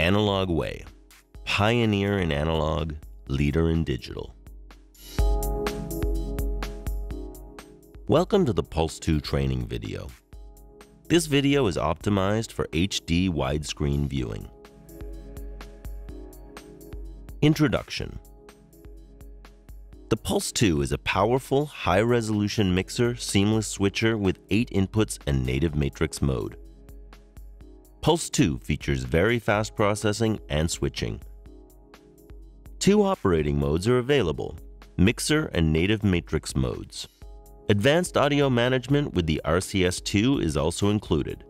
Analog way. Pioneer in analog, leader in digital. Welcome to the Pulse² training video. This video is optimized for HD widescreen viewing. Introduction. The Pulse² is a powerful, high-resolution mixer seamless switcher with 8 inputs and native matrix mode. Pulse² features very fast processing and switching. 2 operating modes are available, mixer and native matrix modes. Advanced audio management with the RCS² is also included.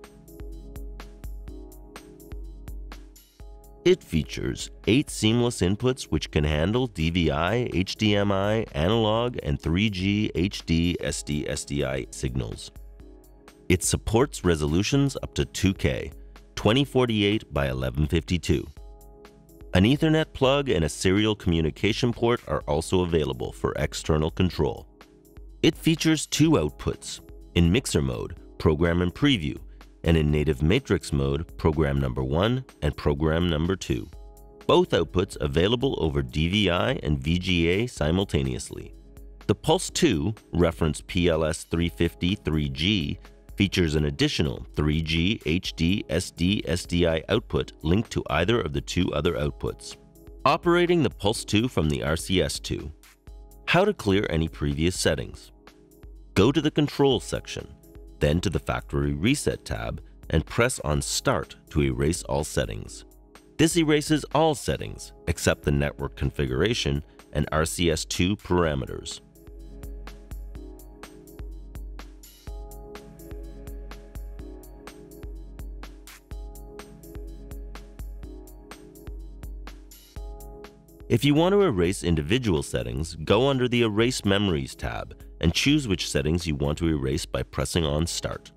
It features 8 seamless inputs which can handle DVI, HDMI, analog, and 3G HD SD SDI signals. It supports resolutions up to 2K, 2048 by 1152. An Ethernet plug and a serial communication port are also available for external control. It features 2 outputs, in mixer mode, program and preview, and in native matrix mode, program number 1 and program number 2. Both outputs available over DVI and VGA simultaneously. The Pulse² reference PLS350-3G features an additional 3G HD SD SDI output linked to either of the 2 other outputs. Operating the Pulse² from the RCS². How to clear any previous settings. Go to the Control section, then to the Factory Reset tab, and press on Start to erase all settings. This erases all settings except the network configuration and RCS² parameters. If you want to erase individual settings, go under the Erase Memories tab and choose which settings you want to erase by pressing on Start.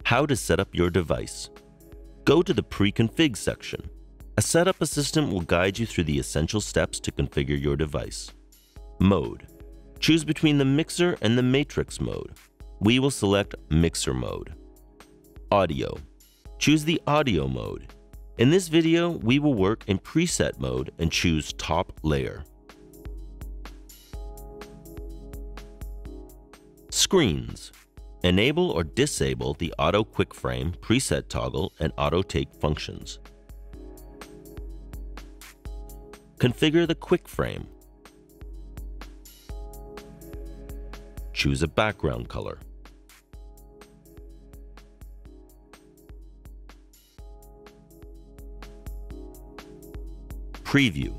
How to set up your device. Go to the Pre-config section. A setup assistant will guide you through the essential steps to configure your device. Mode. Choose between the mixer and the matrix mode. We will select mixer mode. Audio. Choose the audio mode. In this video, we will work in preset mode and choose top layer. Screens. Enable or disable the auto quick frame, preset toggle, and auto take functions. Configure the quick frame. Choose a background color. Preview.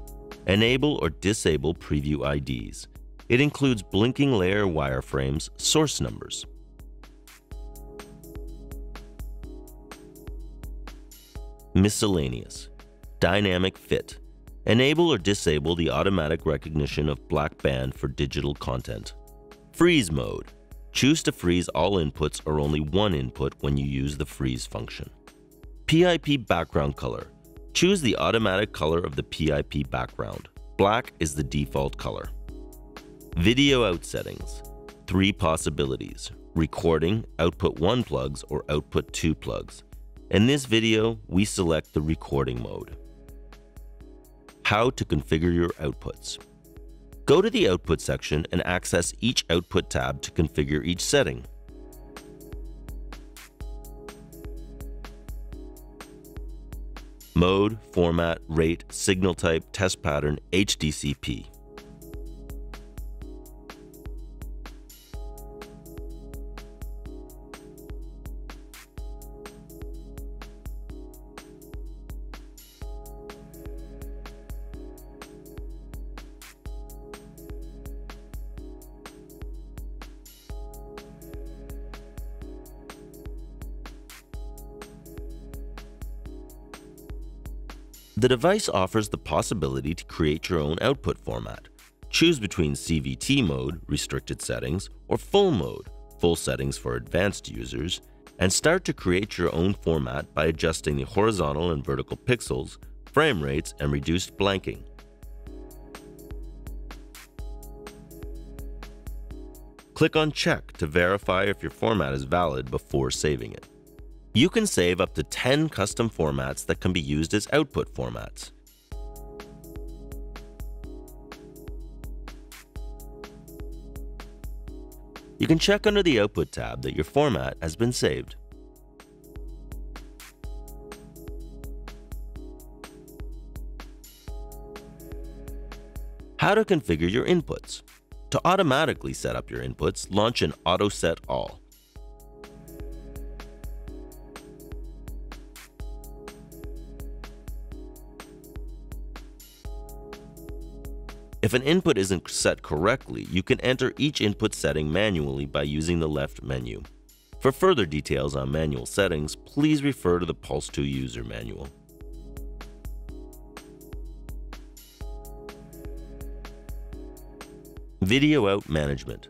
Enable or disable preview IDs. It includes blinking layer wireframes, source numbers. Miscellaneous. Dynamic fit. Enable or disable the automatic recognition of black band for digital content. Freeze mode. Choose to freeze all inputs or only one input when you use the freeze function. PIP background color. Choose the automatic color of the PIP background. Black is the default color. Video out settings. 3 possibilities. Recording, output 1 plugs, or output 2 plugs. In this video, we select the recording mode. How to configure your outputs. Go to the Output section and access each output tab to configure each setting. Mode, format, rate, signal type, test pattern, HDCP. The device offers the possibility to create your own output format. Choose between CVT mode, restricted settings, or full mode, full settings for advanced users, and start to create your own format by adjusting the horizontal and vertical pixels, frame rates, and reduced blanking. Click on Check to verify if your format is valid before saving it. You can save up to 10 custom formats that can be used as output formats. You can check under the Output tab that your format has been saved. How to configure your inputs. To automatically set up your inputs, launch an Auto Set All. If an input isn't set correctly, you can enter each input setting manually by using the left menu. For further details on manual settings, please refer to the Pulse² User Manual. Video Out Management.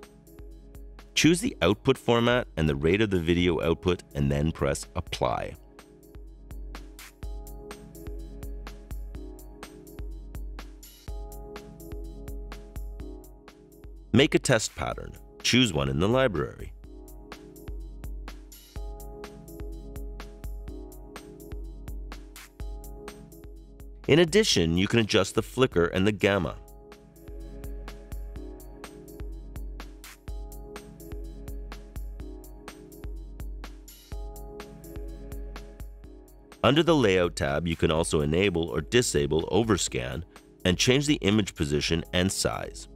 Choose the output format and the rate of the video output and then press Apply. Make a test pattern. Choose one in the library. In addition, you can adjust the flicker and the gamma. Under the Layout tab, you can also enable or disable overscan and change the image position and size.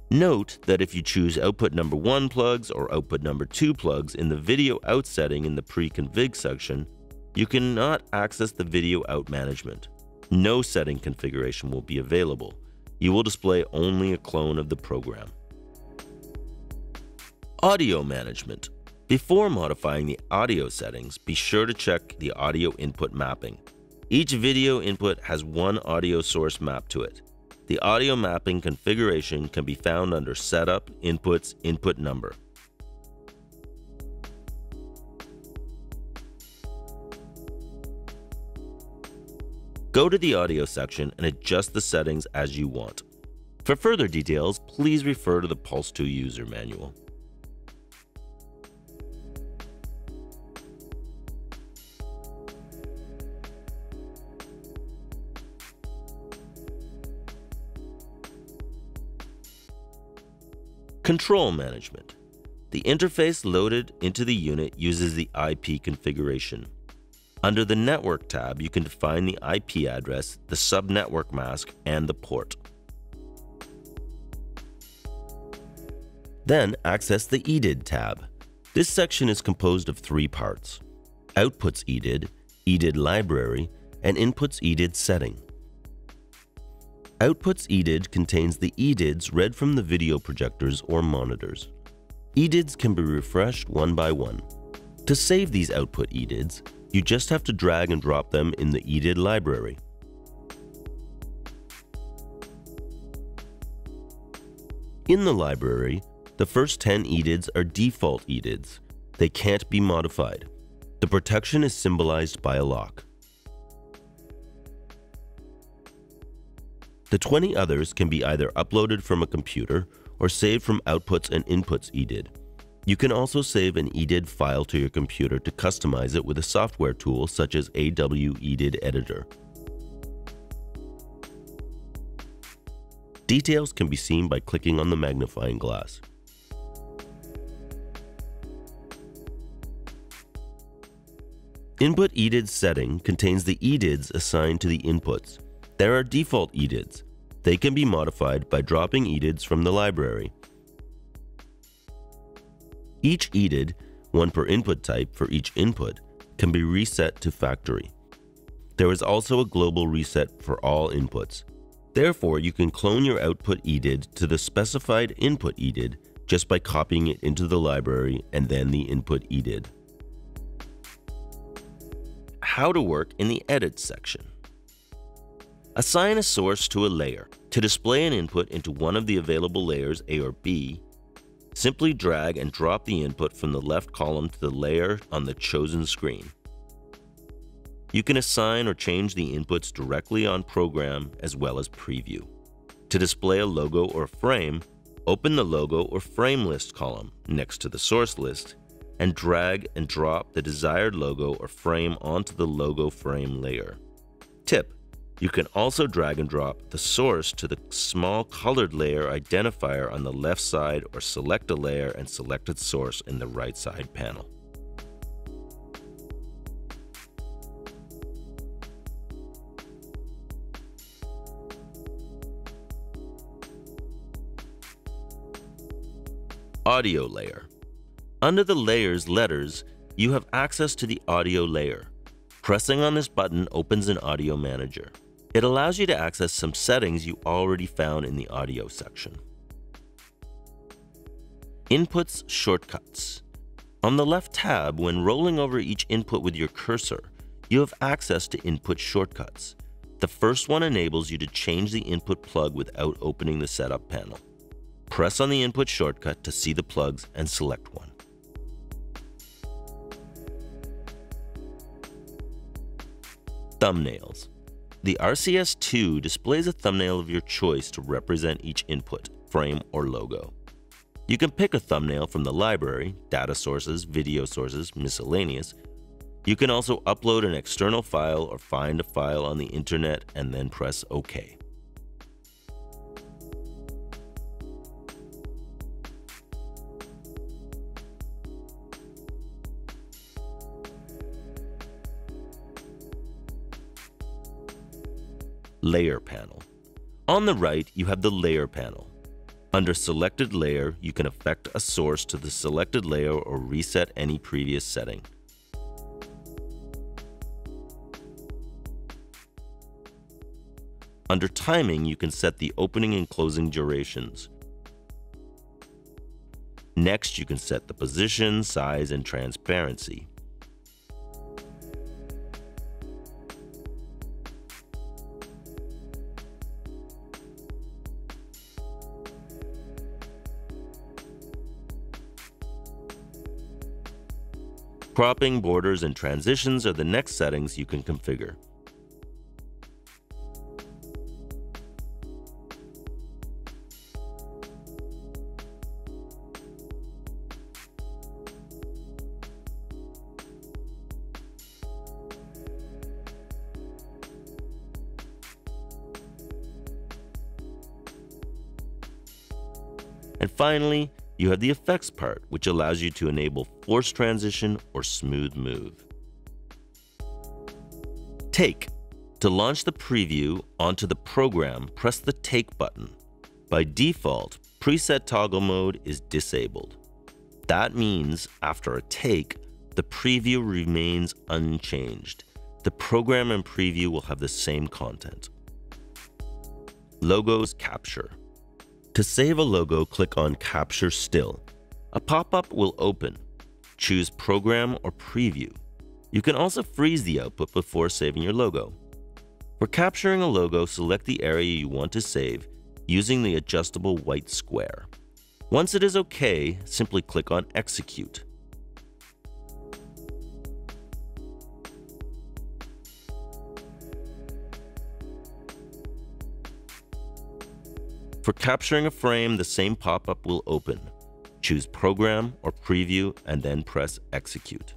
Note that if you choose output number 1 plugs or output number 2 plugs in the video out setting in the pre-config section, you cannot access the video out management. No setting configuration will be available. You will display only a clone of the program. Audio management. Before modifying the audio settings, be sure to check the audio input mapping. Each video input has one audio source mapped to it. The audio mapping configuration can be found under Setup, Inputs, Input Number. Go to the audio section and adjust the settings as you want. For further details, please refer to the Pulse² User Manual. Control management. The interface loaded into the unit uses the IP configuration. Under the Network tab, you can define the IP address, the subnetwork mask, and the port. Then access the EDID tab. This section is composed of 3 parts: Outputs EDID, EDID Library, and Inputs EDID Setting. Outputs EDID contains the EDIDs read from the video projectors or monitors. EDIDs can be refreshed one by one. To save these output EDIDs, you just have to drag and drop them in the EDID library. In the library, the first 10 EDIDs are default EDIDs. They can't be modified. The protection is symbolized by a lock. The 20 others can be either uploaded from a computer or saved from Outputs and Inputs EDID. You can also save an EDID file to your computer to customize it with a software tool such as AW EDID Editor. Details can be seen by clicking on the magnifying glass. Input EDID setting contains the EDIDs assigned to the inputs. There are default EDIDs. They can be modified by dropping EDIDs from the library. Each EDID, one per input type for each input, can be reset to factory. There is also a global reset for all inputs. Therefore, you can clone your output EDID to the specified input EDID just by copying it into the library and then the input EDID. How to work in the Edit section. Assign a source to a layer. To display an input into one of the available layers A or B, simply drag and drop the input from the left column to the layer on the chosen screen. You can assign or change the inputs directly on program as well as preview. To display a logo or frame, Open the logo or frame list column next to the source list and drag and drop the desired logo or frame onto the logo frame layer. Tip: you can also drag and drop the source to the small colored layer identifier on the left side or select a layer and select its source in the right side panel. Audio layer. Under the layer's letters, you have access to the audio layer. Pressing on this button opens an audio manager. It allows you to access some settings you already found in the audio section. Inputs shortcuts. On the left tab, when rolling over each input with your cursor, you have access to input shortcuts. The first one enables you to change the input plug without opening the setup panel. Press on the input shortcut to see the plugs and select one. Thumbnails. The RCS² displays a thumbnail of your choice to represent each input, frame, or logo. You can pick a thumbnail from the library, data sources, video sources, miscellaneous. You can also upload an external file or find a file on the internet and then press OK. Layer panel. On the right, you have the layer panel. Under selected layer, you can affect a source to the selected layer or reset any previous setting. Under timing, you can set the opening and closing durations. Next, you can set the position, size, and transparency. Cropping, borders, and transitions are the next settings you can configure. And finally, you have the effects part, which allows you to enable forced transition or smooth move. Take. To launch the preview onto the program, press the Take button. By default, preset toggle mode is disabled. That means after a take, the preview remains unchanged. The program and preview will have the same content. Logos capture. To save a logo, click on Capture Still. A pop-up will open. Choose Program or Preview. You can also freeze the output before saving your logo. For capturing a logo, select the area you want to save using the adjustable white square. Once it is OK, simply click on Execute. For capturing a frame, the same pop-up will open. Choose Program or Preview and then press Execute.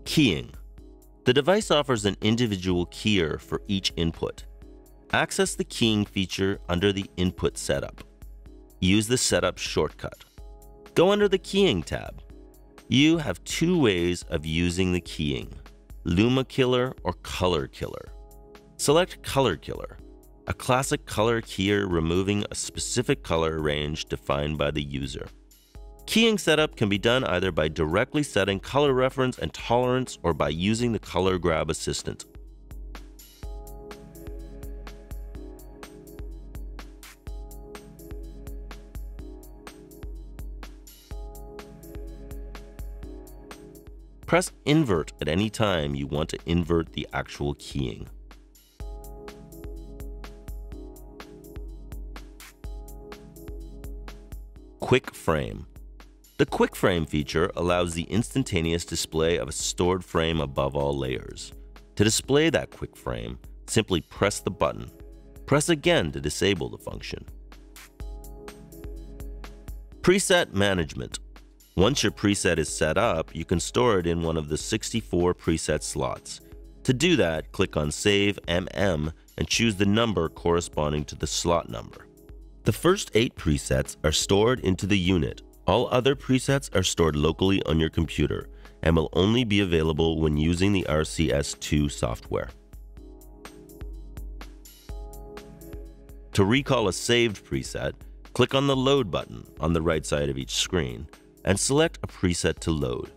Keying. The device offers an individual keyer for each input. Access the keying feature under the Input Setup. Use the Setup shortcut. Go under the Keying tab. You have two ways of using the keying: Luma Killer or Color Killer. Select Color Killer, a classic color keyer removing a specific color range defined by the user. Keying setup can be done either by directly setting color reference and tolerance or by using the Color Grab Assistant. Press Invert at any time you want to invert the actual keying. Quick Frame. The Quick Frame feature allows the instantaneous display of a stored frame above all layers. To display that quick frame, simply press the button. Press again to disable the function. Preset Management. Once your preset is set up, you can store it in one of the 64 preset slots. To do that, click on Save MM and choose the number corresponding to the slot number. The first 8 presets are stored into the unit. All other presets are stored locally on your computer and will only be available when using the RCS² software. To recall a saved preset, click on the Load button on the right side of each screen and select a preset to load.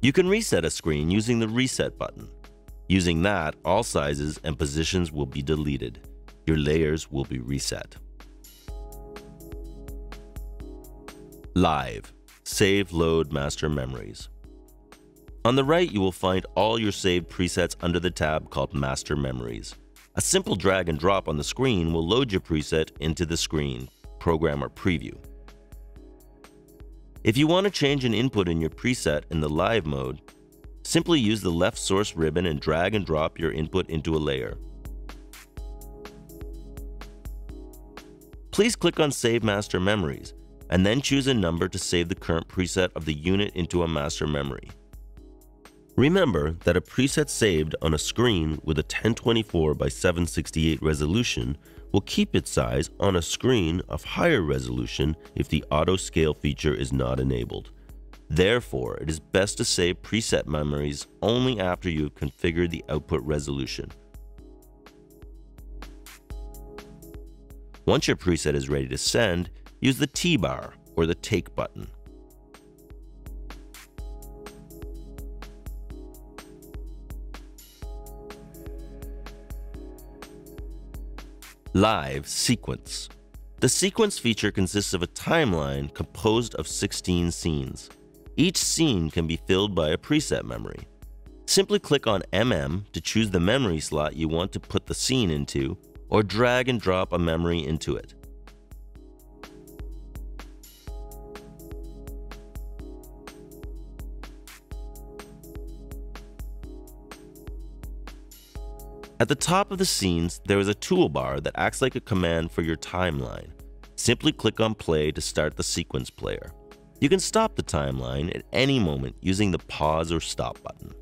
You can reset a screen using the Reset button. Using that, all sizes and positions will be deleted. Your layers will be reset. Live. Save, load, master memories. On the right, you will find all your saved presets under the tab called Master Memories. A simple drag and drop on the screen will load your preset into the screen, program, or preview. If you want to change an input in your preset in the live mode, simply use the left source ribbon and drag and drop your input into a layer. Please click on Save Master Memories, and then choose a number to save the current preset of the unit into a master memory. Remember that a preset saved on a screen with a 1024 by 768 resolution will keep its size on a screen of higher resolution if the auto scale feature is not enabled. Therefore, it is best to save preset memories only after you have configured the output resolution. Once your preset is ready to send, use the T-bar or the Take button. Live Sequence. The Sequence feature consists of a timeline composed of 16 scenes. Each scene can be filled by a preset memory. Simply click on MM to choose the memory slot you want to put the scene into, or drag and drop a memory into it. At the top of the scenes, there is a toolbar that acts like a command for your timeline. Simply click on play to start the sequence player. You can stop the timeline at any moment using the pause or stop button.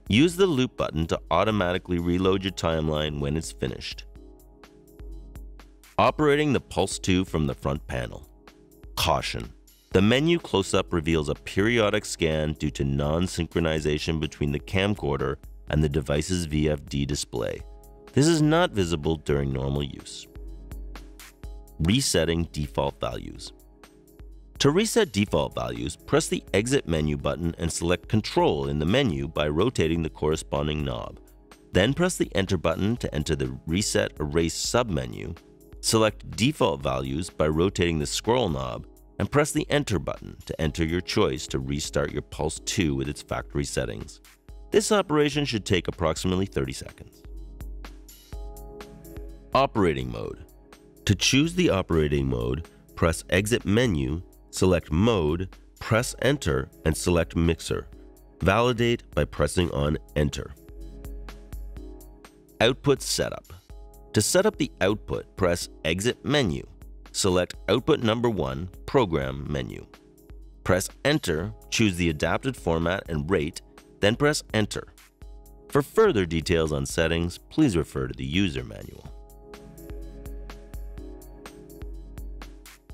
Use the loop button to automatically reload your timeline when it's finished. Operating the Pulse² from the front panel. Caution: the menu close-up reveals a periodic scan due to non-synchronization between the camcorder and the device's VFD display. This is not visible during normal use. Resetting default values. To reset default values, press the Exit menu button and select Control in the menu by rotating the corresponding knob. Then press the Enter button to enter the Reset Erase submenu. Select Default Values by rotating the scroll knob and press the Enter button to enter your choice to restart your Pulse² with its factory settings. This operation should take approximately 30 seconds. Operating mode. To choose the operating mode, press Exit menu, select Mode, press Enter, and select Mixer. Validate by pressing on Enter. Output setup. To set up the output, press Exit menu. Select Output number 1, Program menu. Press Enter, choose the adapted format and rate, then press Enter. For further details on settings, please refer to the user manual.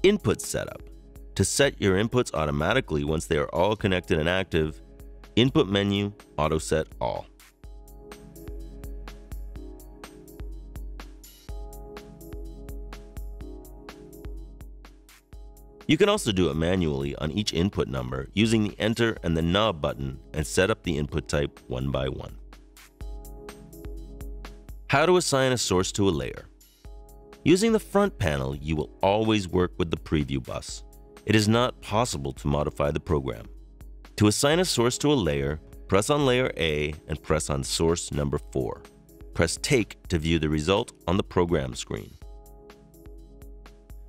Input setup. To set your inputs automatically once they are all connected and active, Input menu, Auto Set All. You can also do it manually on each input number using the Enter and the Knob button and set up the input type one by one. How to assign a source to a layer. Using the front panel, you will always work with the preview bus. It is not possible to modify the program. To assign a source to a layer, press on layer A and press on source number 4. press Take to view the result on the program screen.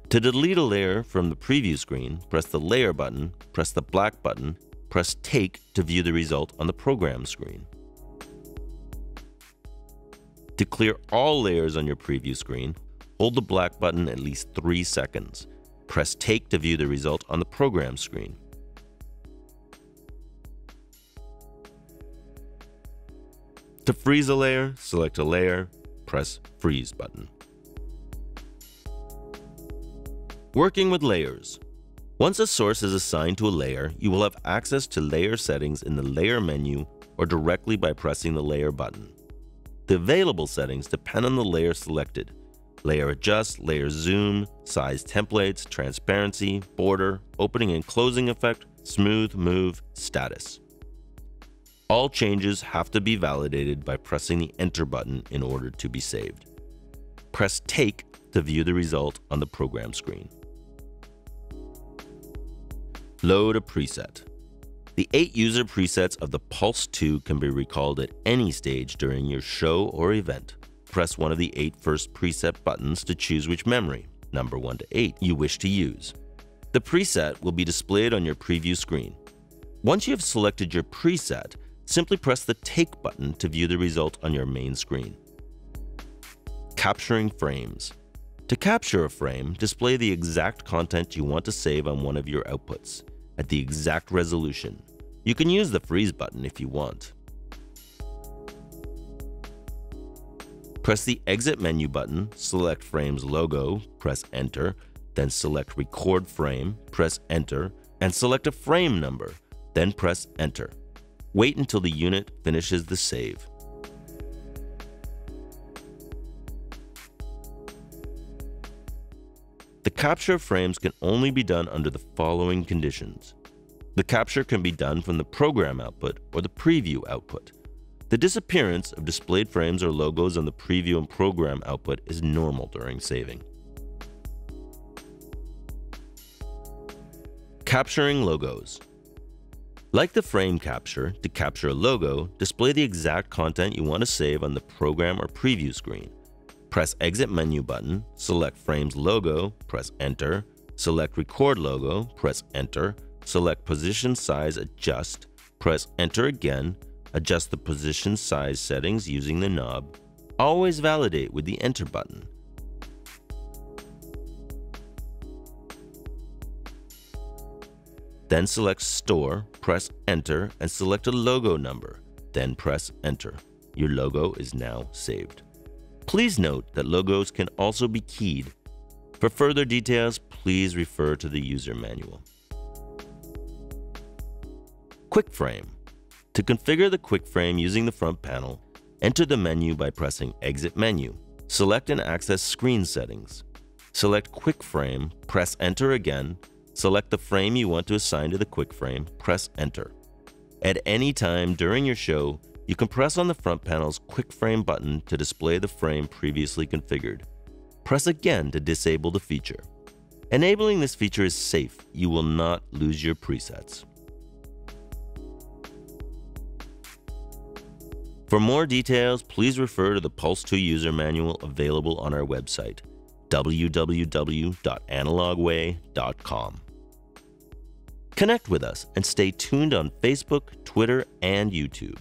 To delete a layer from the preview screen, press the Layer button, press the black button, press Take to view the result on the program screen. To clear all layers on your preview screen, hold the black button at least 3 seconds. Press Take to view the result on the program screen. To freeze a layer, select a layer, press Freeze button. Working with layers. Once a source is assigned to a layer, you will have access to layer settings in the Layer menu or directly by pressing the Layer button. The available settings depend on the layer selected: layer adjust, layer zoom, size templates, transparency, border, opening and closing effect, smooth, move, status. All changes have to be validated by pressing the Enter button in order to be saved. Press Take to view the result on the program screen. Load a preset. The 8 user presets of the Pulse² can be recalled at any stage during your show or event. Press one of the 8 first preset buttons to choose which memory, number 1 to 8, you wish to use. The preset will be displayed on your preview screen. Once you have selected your preset, simply press the Take button to view the result on your main screen. Capturing frames. To capture a frame, display the exact content you want to save on one of your outputs at the exact resolution. You can use the Freeze button if you want. Press the Exit menu button, select Frame's logo, press Enter, then select Record Frame, press Enter, and select a frame number, then press Enter. Wait until the unit finishes the save. The capture of frames can only be done under the following conditions. The capture can be done from the program output or the preview output. The disappearance of displayed frames or logos on the preview and program output is normal during saving. Capturing logos. Like the frame capture, to capture a logo, display the exact content you want to save on the program or preview screen. Press Exit menu button, select Frame's logo, press Enter, select Record logo, press Enter, select Position Size Adjust, press Enter again, adjust the position size settings using the knob. Always validate with the Enter button. Then select Store, press Enter, and select a logo number, then press Enter. Your logo is now saved. Please note that logos can also be keyed. For further details, please refer to the user manual. Quick Frame. To configure the Quick Frame using the front panel, enter the menu by pressing Exit Menu. Select and access Screen Settings. Select Quick Frame, press Enter again, select the frame you want to assign to the Quick Frame, press Enter. At any time during your show, you can press on the front panel's Quick Frame button to display the frame previously configured. Press again to disable the feature. Enabling this feature is safe. You will not lose your presets. For more details, please refer to the Pulse² user manual available on our website, www.analogway.com. Connect with us and stay tuned on Facebook, Twitter, and YouTube.